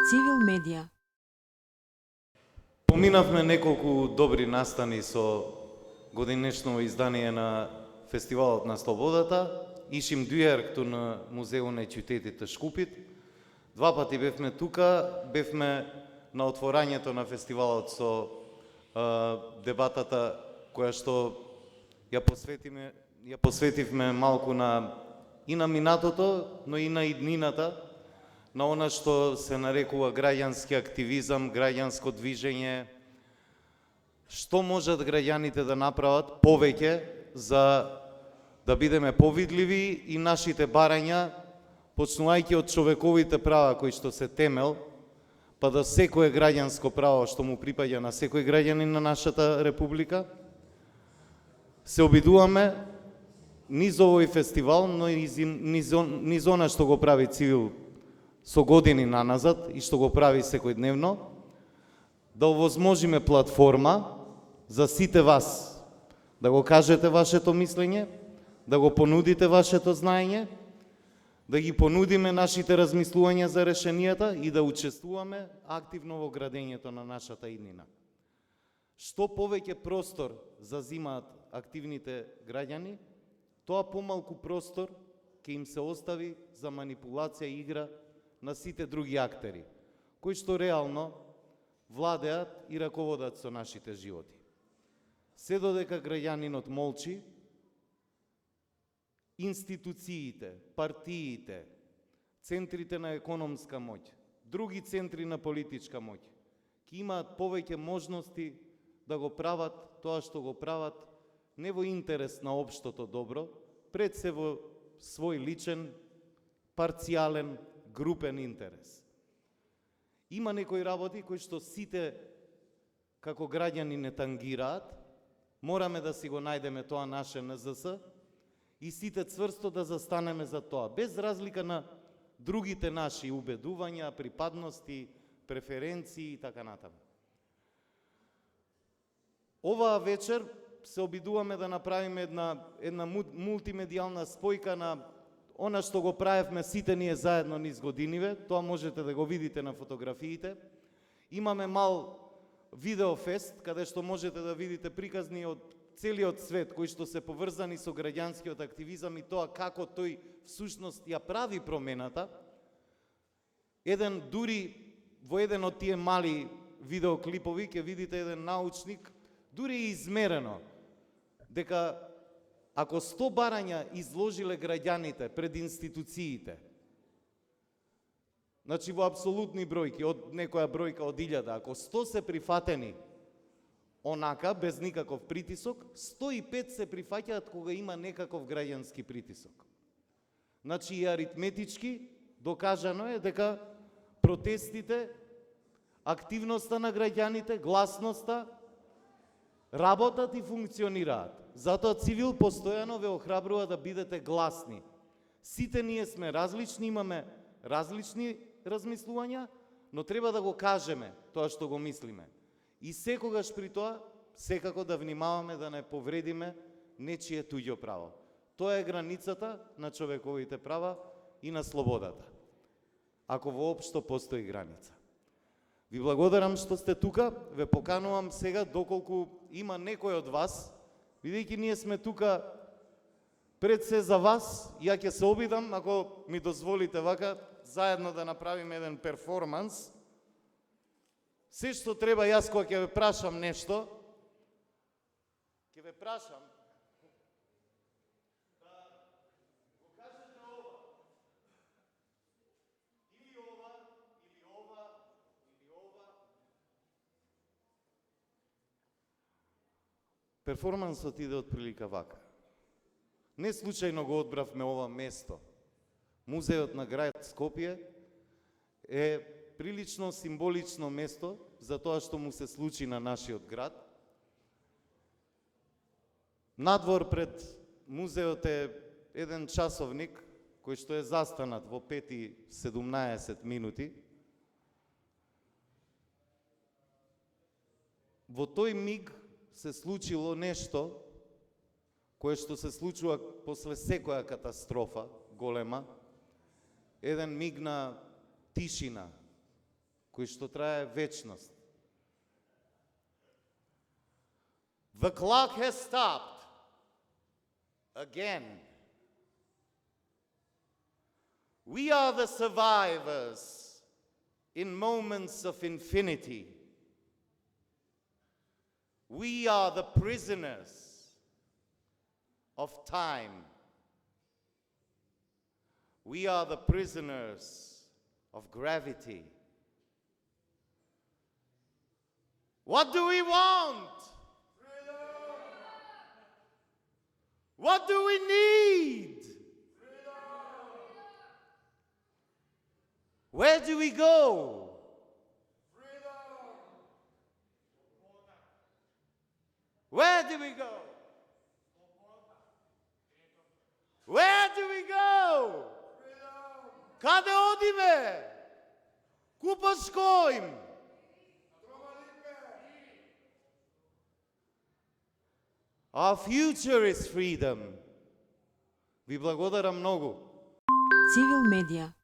Цивил медија. Поминавме неколку добри настани со годинешно издание на Фестивалот на Слободата. Ишим дујаркту на Музеу на Читетите Шкупит. Два пати бевме тука, бевме на отворањето на фестивалот со дебатата која што ја посветивме малку и на минатото, но и на иднината, на она што се нарекува граѓански активизам, граѓанско движење. Што можат граѓаните да направат повеќе за да бидеме повидливи и нашите барања, почнувајќи од човековите права кои што се темел, па да секое граѓанско право што му припаѓа на секој граѓанин на нашата република, се обидуваме низ овој фестивал, но и низ она што го прави Цивил со години наназад и што го прави секојдневно, да овозможиме платформа за сите вас да го кажете вашето мислење, да го понудите вашето знаење, да ги понудиме нашите размислувања за решенијата и да учествуваме активно во градењето на нашата иднина. Што повеќе простор зазимаат активните граѓани, тоа помалку простор ќе им се остави за манипулација и игра на сите други актери, кои што реално владеат и раководат со нашите животи. Се додека граѓанинот молчи, институциите, партиите, центрите на економска моќ, други центри на политичка моќ, ќе имаат повеќе можности да го прават тоа што го прават не во интерес на општото добро, пред се во свој личен, парцијален, групен интерес. Има некои работи кои што сите како граѓани не тангираат, мораме да си го најдеме тоа наше НЗС и сите цврсто да застанеме за тоа, без разлика на другите наши убедувања, припадности, преференции и така натаму. Оваа вечер се обидуваме да направиме една мултимедијална спојка на она што го правевме сите ние заедно низ годиниве, тоа можете да го видите на фотографиите. Имаме мал видеофест, каде што можете да видите приказни од целиот свет, кои што се поврзани со граѓанскиот активизам и тоа како тој всушност ја прави промената. Дури во еден од тие мали видеоклипови ќе видите еден научник, дури измерено, дека ако 100 барања изложиле граѓаните пред институциите, значи во апсолутни бројки, од некоја бројка од 1000, ако 100 се прифатени онака, без никаков притисок, 105 се прифаќаат кога има некаков граѓански притисок. Значи и аритметички докажано е дека протестите, активноста на граѓаните, гласноста, работат и функционираат. Затоа Цивил постојано ве охрабрува да бидете гласни. Сите ние сме различни, имаме различни размислувања, но треба да го кажеме тоа што го мислиме. И секогаш при тоа, секако да внимаваме да не повредиме нечие туѓо право. Тоа е границата на човековите права и на слободата. Ако воопшто постои граница. Ви благодарам што сте тука, ве поканувам сега, доколку има некој од вас, бидејќи ние сме тука пред се за вас, ја ќе се обидам, ако ми дозволите вака, заедно да направиме еден перформанс. Се што треба јас кога ќе ве прашам нешто, ќе ве прашам да го кажете ова, или ова, или ова, или ова. Перформансот иде од прилика вака. Не случајно го одбравме ова место. Музеот на град Скопје е прилично символично место за тоа што му се случи на нашиот град. Надвор пред музеот е еден часовник кој што е застанат во 5:17 минути. Во тој миг се случило нешто кое што се случува после секоја катастрофа голема, еден миг на тишина, кој што трае вечност. The clock has stopped again. We are the survivors in moments of infinity. We are the prisoners of time. We are the prisoners of gravity. What do we want? Freedom. What do we need? Freedom. Where do we go? Freedom. Where do we go? Where do we go? Каде одиме? Купа скоим? Our future is freedom. Ви благодарам многу. Civil Media